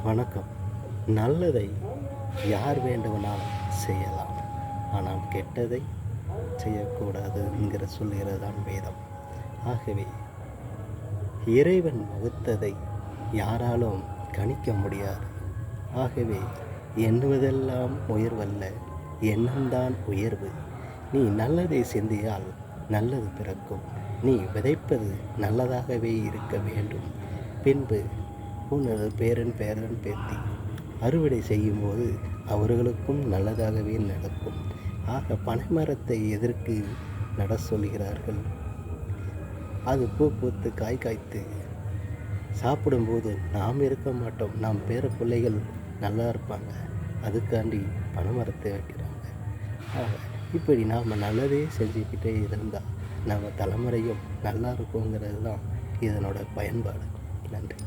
வணக்கம். நல்லதை யார் வேண்டுமானாலும் செய்யலாம், ஆனால் கெட்டதை செய்யக்கூடாதுங்கிற சொல்கிறதான் வேதம். ஆகவே இறைவன் வகுத்ததை யாராலும் கணிக்க முடியாது. ஆகவே எண்ணுவதெல்லாம் உயர்வல்ல, எண்ணம்தான் உயர்வு. நீ நல்லதை சிந்தியால் நல்லது பிறக்கும். நீ விதைப்பது நல்லதாகவே இருக்க வேண்டும். பின்பு உனது பேரன் பேத்தி அறுவடை செய்யும்போது அவர்களுக்கும் நல்லதாகவே நடக்கும். ஆக பனைமரத்தை எதற்கு நட சொல்கிறார்கள்? அது பூ பூத்து காய் காய்த்து சாப்பிடும்போது நாம் இருக்க மாட்டோம், நாம் பேர பிள்ளைகள் நல்லா இருப்பாங்க. அதுக்காண்டி பனைமரத்தை வைக்கிறாங்க. ஆக இப்படி நாம் நல்லதே செஞ்சுக்கிட்டே இருந்தால் நம்ம தலைமுறையும் நல்லா இருக்குங்கிறது தான் இதனோட பயன்பாடு. நன்றி.